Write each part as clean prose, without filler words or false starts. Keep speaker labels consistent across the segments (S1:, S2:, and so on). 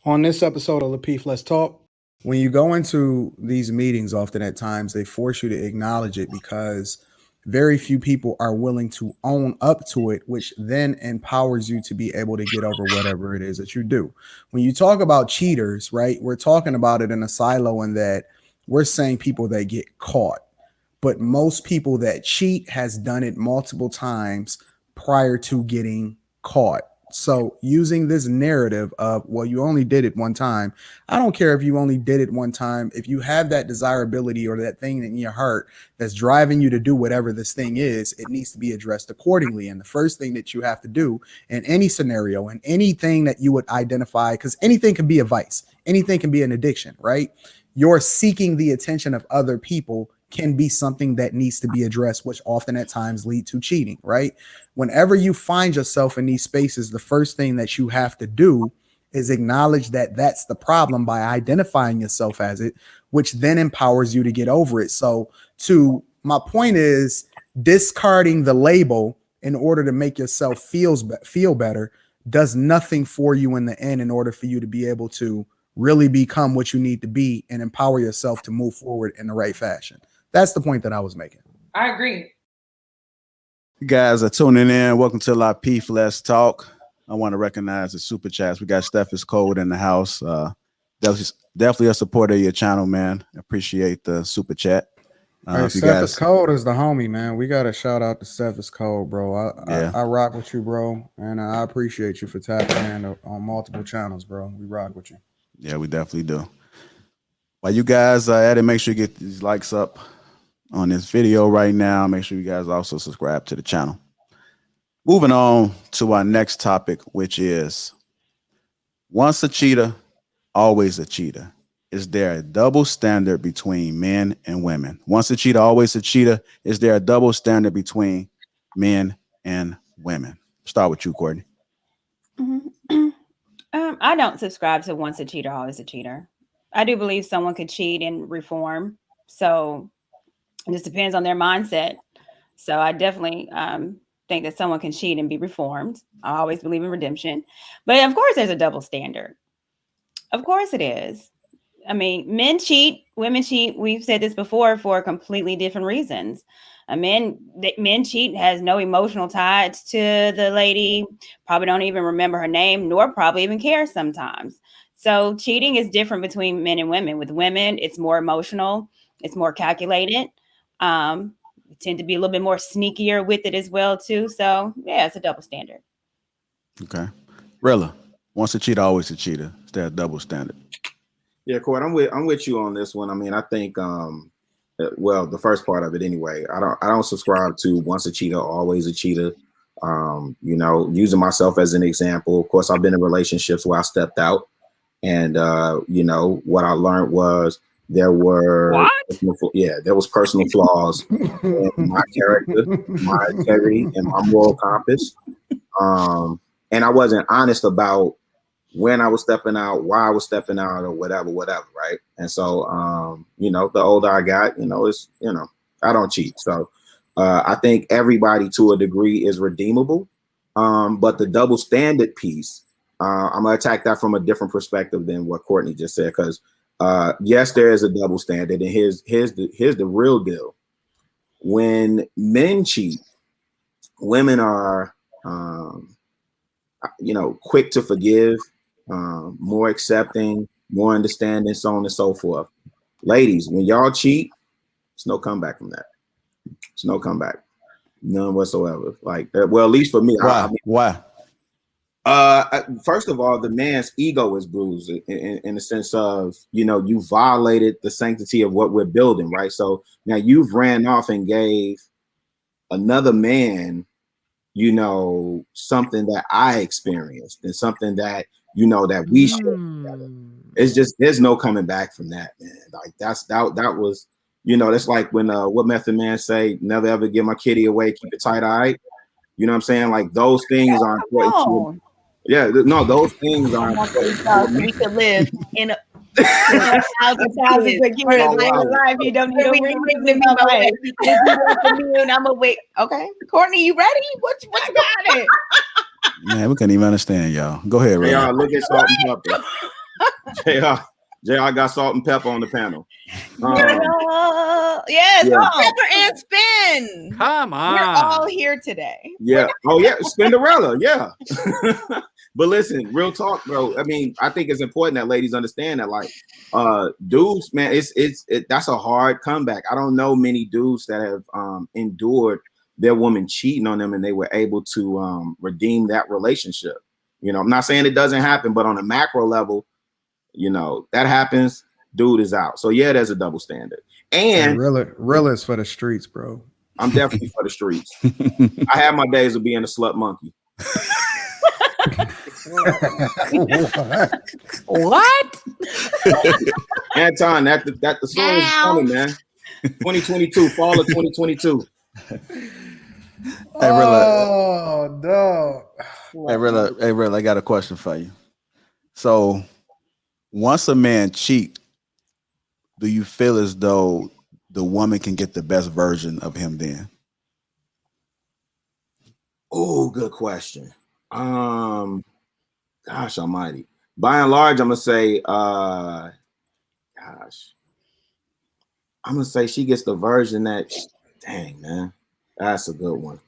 S1: On this episode of Lapeef, Let's Talk.
S2: When you go into these meetings, often at times they force you to acknowledge it because very few people are willing to own up to it, which then empowers you to be able to get over whatever it is that you do. When you talk about cheaters, right, we're talking about it in a silo in that we're saying people that get caught, but most people that cheat has done it multiple times prior to getting caught. So using this narrative of, well, you only did it one time. I don't care if you only did it one time. If you have that desirability or that thing in your heart that's driving you to do whatever this thing is, it needs to be addressed accordingly. And the first thing that you have to do in any scenario and anything that you would identify, because anything can be a vice, anything can be an addiction, right? You're seeking the attention of other people can be something that needs to be addressed, which often at times lead to cheating, right? Whenever you find yourself in these spaces, the first thing that you have to do is acknowledge that that's the problem by identifying yourself as it, which then empowers you to get over it. So to my point is discarding the label in order to make yourself feel better does nothing for you in the end in order for you to be able to really become what you need to be and empower yourself to move forward in the right fashion. That's the point that I was making.
S3: I agree.
S4: You guys are tuning in. Welcome to Lapeef, Let's Talk. I want to recognize the super chats. We got Steph is Cold in the house. Definitely a supporter of your channel, man. Appreciate the super chat.
S2: Hey, Steph is Cold is the homie, man. We got to shout out to Steph is Cold, bro. I rock with you, bro. And I appreciate you for tapping in on multiple channels, bro. We rock with you.
S4: Yeah, we definitely do. While you guys at it, make sure you get these likes up on this video right now. Make sure you guys also subscribe to the channel. Moving on to our next topic, which is once a cheetah, always a cheetah. Is there a double standard between men and women? Once a cheetah, always a cheetah. Is there a double standard between men and women? Start with you, Courtney.
S5: I don't subscribe to once a cheater, always a cheater. I do believe someone could cheat and reform. So it just depends on their mindset. So I definitely think that someone can cheat and be reformed. I always believe in redemption. But of course, there's a double standard. Of course it is. I mean, men cheat, women cheat. We've said this before for completely different reasons. Men cheat, has no emotional ties to the lady, probably don't even remember her name, nor probably even care sometimes. So cheating is different between men and women. With women, it's more emotional, it's more calculated. We tend to be a little bit more sneakier with it as well, too. So yeah, it's a double standard.
S4: Okay. Rilla, once a cheater, always a cheater. Is there a double standard?
S6: Yeah, Court, I'm with you on this one. I mean, I think well, the first part of it anyway. I don't subscribe to once a cheater, always a cheater. You know, using myself as an example. Of course, I've been in relationships where I stepped out, and you know, what I learned was there was personal flaws in my character, my integrity, and my moral compass. And I wasn't honest about when I was stepping out, why I was stepping out, or whatever, right? And so, you know, the older I got, you know, I don't cheat. So I think everybody to a degree is redeemable. But the double standard piece, I'm gonna attack that from a different perspective than what Courtney just said, because yes, there is a double standard, and here's the real deal. When men cheat, women are you know, quick to forgive, more accepting, more understanding, so on and so forth. Ladies, when y'all cheat, it's no comeback from that. It's no comeback, none whatsoever. Like, well, at least for me.
S4: Why?
S6: First of all, the man's ego is bruised in the sense of, you know, you violated the sanctity of what we're building, right? So now you've ran off and gave another man, you know, something that I experienced and something that, you know, that we shared together. It's just, there's no coming back from that, man. Like that was, you know, that's like when what Method Man say, never ever give my kitty away, keep it tight-eyed. You know what I'm saying? Like those things are important. Yeah, no, those things are important.
S3: We could live in a thousands of years.
S5: You don't need
S3: to I'm a wait. Okay, Courtney, you ready? What you got it?
S4: Man, we couldn't even understand y'all. Go ahead, Ray.
S6: Y'all look at salt and pepper. JR got salt and pepper on the panel.
S3: Yes,
S6: Yeah.
S3: pepper and spin.
S7: Come
S3: We're
S7: on.
S3: all here today.
S6: Yeah. Oh yeah, Spinderella. Yeah. But listen, real talk, bro. I mean, I think it's important that ladies understand that, like, dudes, man, that's a hard comeback. I don't know many dudes that have endured their woman cheating on them and they were able to redeem that relationship. You know, I'm not saying it doesn't happen, but on a macro level, you know, that happens, dude is out. So yeah, there's a double standard. And
S2: real is for the streets, bro.
S6: I'm definitely for the streets. I have my days of being a slut monkey.
S7: What?
S6: Anton, that the song is coming, man. 2022, fall of 2022.
S4: Hey,
S2: Oh, dog.
S4: Hey, Rilla, I got a question for you. So, once a man cheat, do you feel as though the woman can get the best version of him then?
S6: Oh, good question. Gosh almighty. By and large, I'm gonna say, she gets the version that, dang, man, that's a good one.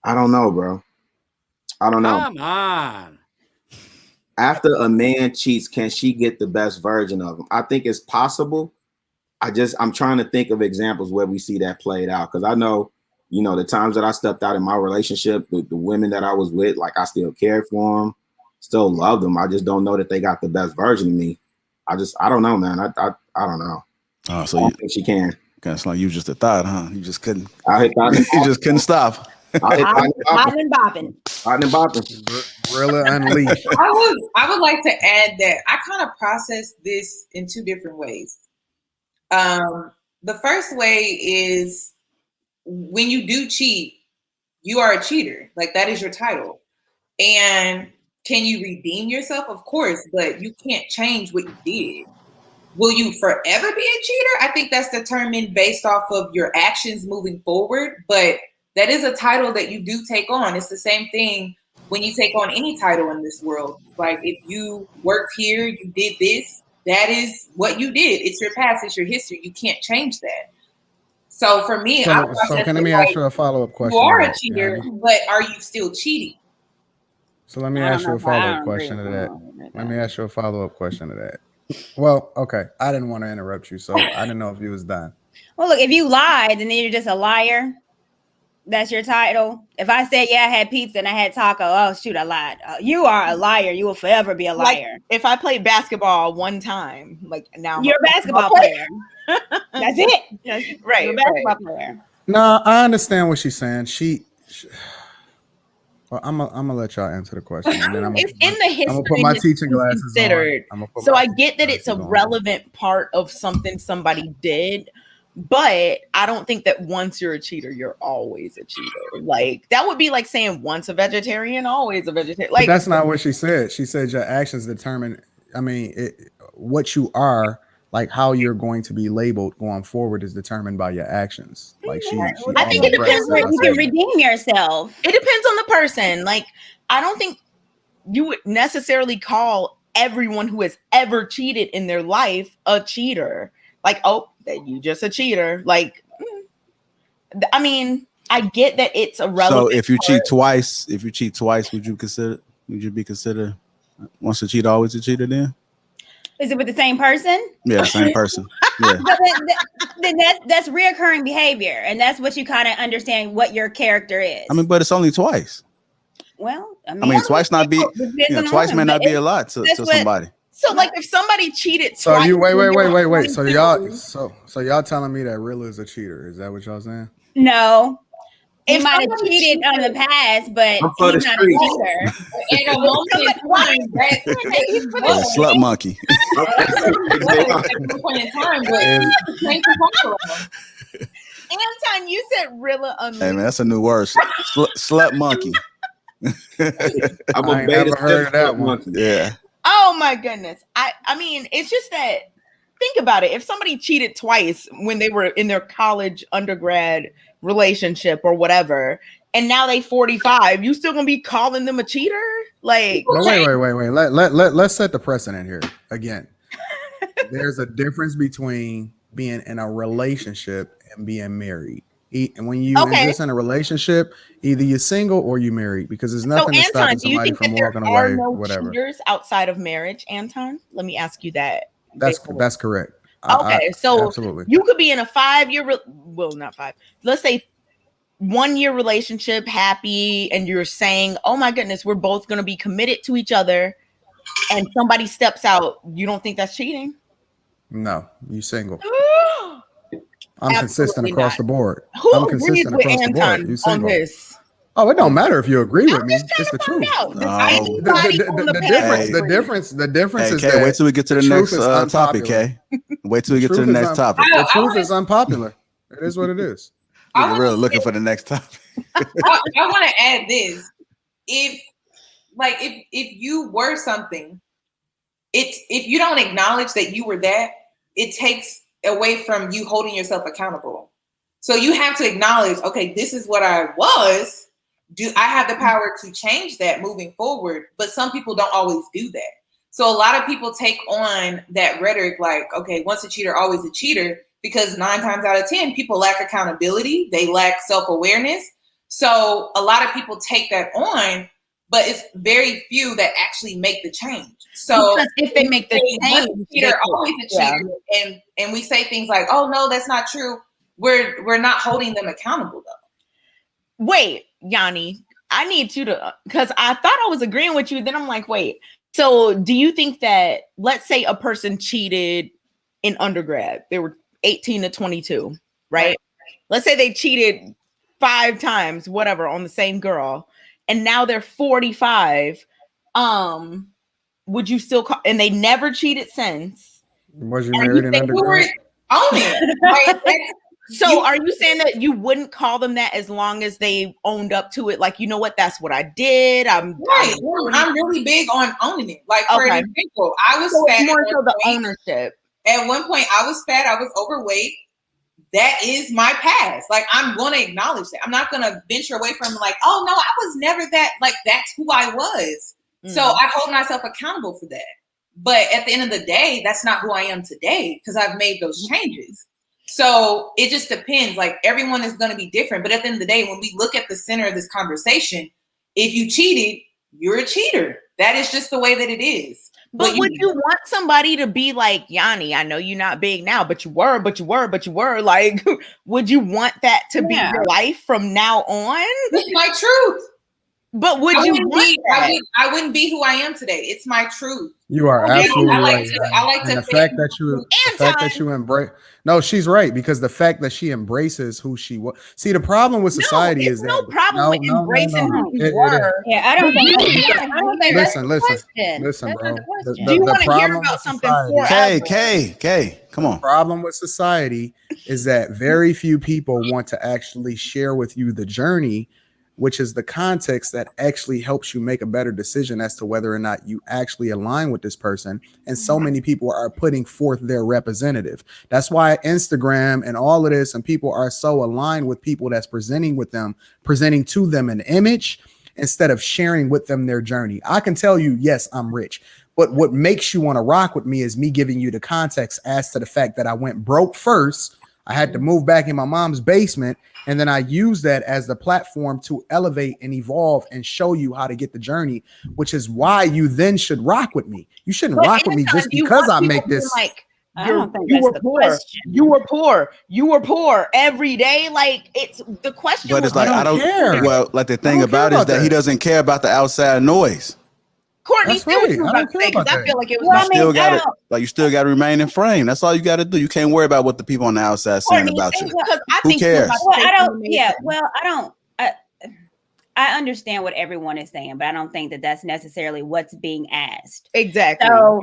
S6: I don't know, bro. I don't know.
S7: Come on.
S6: After a man cheats, can she get the best version of him? I think it's possible. I'm trying to think of examples where we see that played out, because I know, you know, the times that I stepped out in my relationship, the women that I was with, like, I still cared for them, still love them. I just don't know that they got the best version of me. I don't know, man. I don't know.
S4: Oh, so
S6: I don't think she can.
S4: it's like you just a thought, huh? You just couldn't.
S6: You
S4: just couldn't stop.
S5: Bobbing and bopping.
S2: Rilla unleashed.
S8: I would like to add that I kind of process this in two different ways. The first way is, when you do cheat, you are a cheater. Like, that is your title. And can you redeem yourself? Of course, but you can't change what you did. Will you forever be a cheater? I think that's determined based off of your actions moving forward. But that is a title that you do take on. It's the same thing when you take on any title in this world. Like, if you worked here, you did this, that is what you did. It's your past, it's your history. You can't change that. So for me,
S2: so can me ask you a follow-up question?
S8: You are a cheater, but are you still cheating?
S2: So let me ask you a follow-up question to that. Let me ask you a follow-up question to that. Well, okay. I didn't want to interrupt you, so I didn't know if you was done.
S5: Well, look, if you lied and then you're just a liar, that's your title. If I said, yeah, I had pizza and I had taco, oh, shoot, I lied. You are a liar. You will forever be a liar.
S3: Like, if I played basketball one time, like, now
S5: you're a basketball player. That's it.
S3: Right.
S5: You're a basketball player.
S2: No, I understand what she's saying. Well, I'm gonna let y'all answer the question. And then
S3: it's in the history.
S2: I'm gonna put my teaching glasses on.
S3: So I get that it's a relevant part of something somebody did, but I don't think that once you're a cheater, you're always a cheater. Like, that would be like saying once a vegetarian, always a vegetarian. Like,
S2: but that's not what she said. She said your actions determine. I mean, what you are. Like, how you're going to be labeled going forward is determined by your actions. Like,
S5: I think it depends where you can redeem yourself.
S3: It depends on the person. Like, I don't think you would necessarily call everyone who has ever cheated in their life a cheater. Like, oh, that you just a cheater. Like, I mean, I get that it's a relevant.
S4: So if you cheat twice, would you be considered once a cheater, always a cheater then?
S5: Is it with the same person?
S4: Yeah, same person. Yeah.
S5: then that's reoccurring behavior, and that's what you kind of understand what your character is.
S4: I mean, but it's only twice.
S5: Well,
S4: I mean twice may not be a lot to somebody.
S3: So, like, if somebody cheated
S2: so
S3: twice,
S2: you wait. So y'all telling me that Rilla is a cheater? Is that what y'all saying?
S5: No. He might have cheated on the past, but he's not a cheater.
S8: At a moment in time,
S4: Slut monkey.
S8: at one point in time, but
S3: Anton, you said Rilla unleashed.
S4: Hey man, that's a new word. Slut monkey.
S6: I'm
S2: I ain't never heard of that one.
S4: Yeah.
S3: Oh my goodness. I mean, it's just that, think about it. If somebody cheated twice when they were in their college undergrad relationship or whatever, and now they 45. You still gonna be calling them a cheater? Like,
S2: No, wait. Let's set the precedent here again. There's a difference between being in a relationship and being married. And when you exist in a relationship, either you're single or you're married, because there's nothing
S3: so,
S2: that's stopping
S3: Anton, do you
S2: somebody
S3: think
S2: from
S3: that there
S2: walking
S3: are
S2: away,
S3: no
S2: whatever.
S3: cheaters outside of marriage, Anton? Let me ask you that.
S2: That's correct.
S3: Okay, so
S2: absolutely.
S3: you could be in a 5-year, not 5. Let's say 1-year relationship, happy, and you're saying, "Oh my goodness, we're both going to be committed to each other," and somebody steps out. You don't think that's cheating?
S2: No, you single. I'm consistent across the board.
S3: Who
S2: I'm
S3: agrees
S2: consistent
S3: with
S2: across the board.
S3: Anton
S2: You
S3: on
S2: single.
S3: this?
S2: Oh, it don't matter if you agree with me.
S3: I'm just
S2: It's the
S3: trying to
S2: truth.
S3: find out.
S4: No.
S3: Does anybody on
S2: The difference
S4: Hey,
S2: is
S4: Kay,
S2: that
S4: wait till we get to the
S2: truth
S4: next
S2: is
S4: topic,
S2: unpopular.
S4: Kay. Wait till we get to the
S2: Truth is
S4: next topic.
S2: The truth is unpopular. It is what it is.
S4: You're really looking for the next topic.
S8: I want to add this. If you were something, if you don't acknowledge that you were that, it takes away from you holding yourself accountable. So you have to acknowledge, okay, this is what I was. Do I have the power to change that moving forward? But some people don't always do that. So a lot of people take on that rhetoric like, okay, once a cheater, always a cheater, because 9 times out of 10, people lack accountability. They lack self-awareness. So a lot of people take that on, but it's very few that actually make the change. So
S3: because if they make the change,
S8: once a cheater, always a cheater, and we say things like, oh no, that's not true. We're not holding them accountable though.
S3: Wait, Yanni, I need you to, because I thought I was agreeing with you. Then I'm like, wait. So do you think that, let's say a person cheated in undergrad, they were 18 to 22, right? Let's say they cheated 5 times, whatever, on the same girl, and now they're 45. Would you still call, and they never cheated since?
S2: Was you married in undergrad?
S3: So are you saying that you wouldn't call them that as long as they owned up to it? Like, you know what, that's what I did. I'm
S8: really big on owning it. Like, for example, I was fat.
S3: More so the ownership.
S8: At one point, I was fat. I was overweight. That is my past. Like, I'm going to acknowledge that. I'm not going to venture away from like, oh no, I was never that. Like, that's who I was. So I hold myself accountable for that. But at the end of the day, that's not who I am today because I've made those changes. So it just depends. Like, everyone is going to be different. But at the end of the day, when we look at the center of this conversation, if you cheated, you're a cheater. That is just the way that it is.
S3: But would you want somebody to be like, Yanni, I know you're not big now, but you were. Like, would you want that to be your life from now on?
S8: It's my truth.
S3: But would you want that?
S8: I wouldn't be who I am today. It's my truth.
S2: You are absolutely right.
S8: I like to
S2: the fact that you embrace. No, she's right, because the fact that she embraces who she was. See, the problem with society is that
S3: no problem with embracing who you were.
S5: Yeah, I don't think that's the question.
S2: Listen, bro.
S3: Do you want to hear about something forever?
S4: Kay, come on.
S2: The problem with society is that very few people want to actually share with you the journey, which is the context that actually helps you make a better decision as to whether or not you actually align with this person. And so many people are putting forth their representative. That's why Instagram and all of this, and people are so aligned with people that's presenting to them an image instead of sharing with them their journey. I can tell you, yes, I'm rich. But what makes you want to rock with me is me giving you the context as to the fact that I went broke first. I had to move back in my mom's basement. And then I use that as the platform to elevate and evolve and show you how to get the journey, which is why you then should rock with me. You shouldn't rock with me just because I make this.
S3: Like, you were poor every day. Like, it's the question.
S4: But it's like, I don't care. Well, like, the thing about it is that he doesn't care about the outside noise.
S3: Courtney, I don't care about that. I feel like it was.
S4: You still got to remain in frame. That's all you got to do. You can't worry about what the people on the outside saying about you. Who cares?
S5: I understand what everyone is saying, but I don't think that that's necessarily what's being asked.
S3: Exactly.
S5: So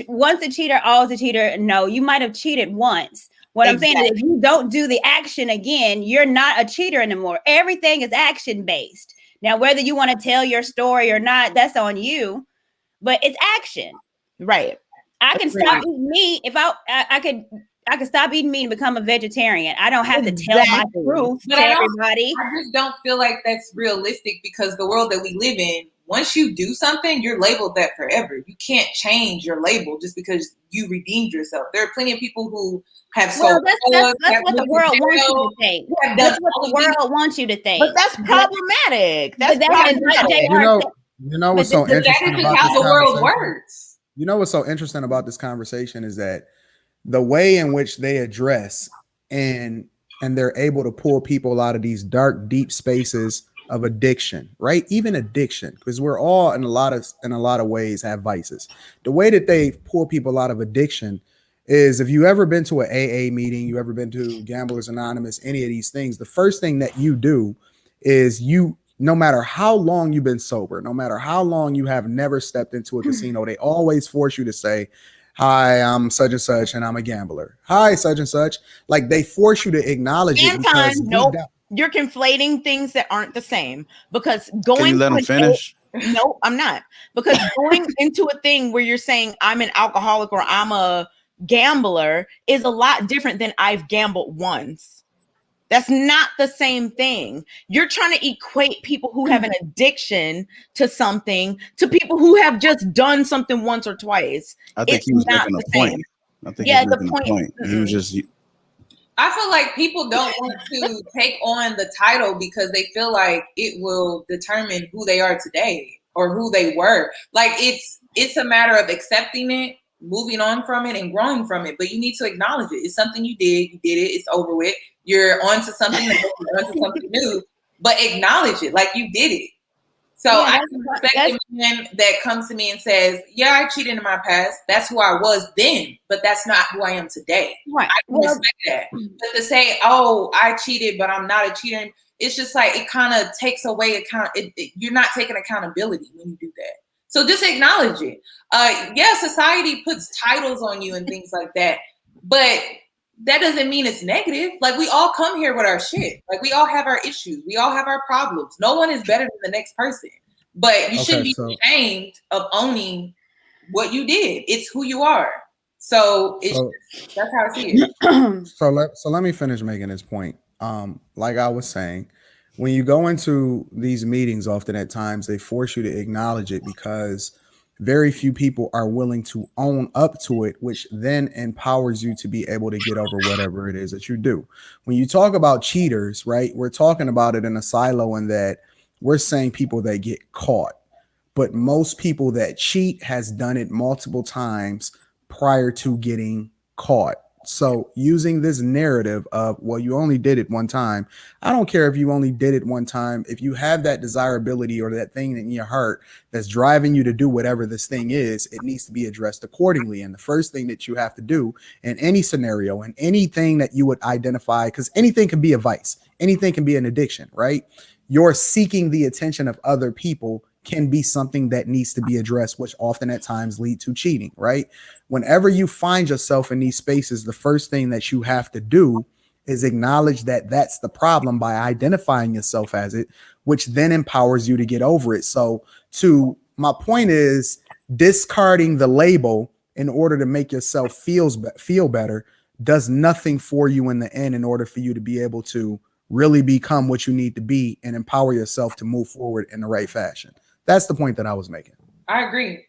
S5: once a cheater, always a cheater. No, you might have cheated once. What I'm saying is, if you don't do the action again, you're not a cheater anymore. Everything is action based. Now, whether you want to tell your story or not, that's on you, but it's action.
S3: Right.
S5: I can stop eating meat if I could I could stop eating meat and become a vegetarian. I don't have to tell my truth
S8: But
S5: to everybody.
S8: I just don't feel like that's realistic because the world that we live in, once you do something, you're labeled that forever. You can't change your label just because you redeemed yourself. There are plenty of people who have
S5: Well,
S8: sold
S5: that's what the world wants you to think. That's what the world wants you to think.
S3: But that's problematic. That's problematic.
S2: You know what's so interesting
S8: that is
S2: about
S8: how
S2: this
S8: the world
S2: conversation?
S8: works.
S2: You know what's so interesting about this conversation is that the way in which they address and they're able to pull people out of these dark, deep spaces of addiction, right? Even addiction, because we're all in a lot of ways have vices. The way that they pull people out of addiction is, if you ever been to an AA meeting, you ever been to Gamblers Anonymous, any of these things, the first thing that you do is no matter how long you've been sober, no matter how long you have never stepped into a casino, they always force you to say, hi, I'm such and such, and I'm a gambler. Hi, such and such. Like, they force you to acknowledge it. Because
S3: nope. You're conflating things that aren't the same. Because going
S4: Can you let them finish?
S3: No, I'm not. Because going into a thing where you're saying I'm an alcoholic or I'm a gambler is a lot different than I've gambled once. That's not the same thing. You're trying to equate people who have an addiction to something to people who have just done something once or twice.
S4: I think he was making a point. I think he was making a point. He was just.
S8: I feel like people don't want to take on the title because they feel like it will determine who they are today or who they were. Like, it's a matter of accepting it, moving on from it, and growing from it. But you need to acknowledge it. It's something you did. You did it. It's over with. You're on to something else. You're on to something new. But acknowledge it like you did it. So I can respect a man that comes to me and says, yeah, I cheated in my past. That's who I was then, but that's not who I am today.
S5: Right.
S8: I can respect that. But to say, oh, I cheated, but I'm not a cheater, it's just like, it kind of takes away you're not taking accountability when you do that. So just acknowledge it. Yeah, society puts titles on you and things like that, but that doesn't mean it's negative. Like, we all come here with our shit. Like, we all have our issues. We all have our problems. No one is better than the next person. But you shouldn't be ashamed of owning what you did. It's who you are. So that's how I see it.
S2: So let me finish making this point. Like I was saying, when you go into these meetings, often at times they force you to acknowledge it because very few people are willing to own up to it, which then empowers you to be able to get over whatever it is that you do. When you talk about cheaters, right, we're talking about it in a silo in that we're saying people that get caught, but most people that cheat has done it multiple times prior to getting caught. So using this narrative of, well, you only did it one time. I don't care if you only did it one time. If you have that desirability or that thing in your heart that's driving you to do whatever this thing is, it needs to be addressed accordingly. And the first thing that you have to do in any scenario and anything that you would identify, because anything can be a vice, anything can be an addiction, right? You're seeking the attention of other people can be something that needs to be addressed, which often at times lead to cheating, right? Whenever you find yourself in these spaces, the first thing that you have to do is acknowledge that that's the problem by identifying yourself as it, which then empowers you to get over it. So my point is, discarding the label in order to make yourself feel better does nothing for you in the end in order for you to be able to really become what you need to be and empower yourself to move forward in the right fashion. That's the point that I was making.
S8: I agree.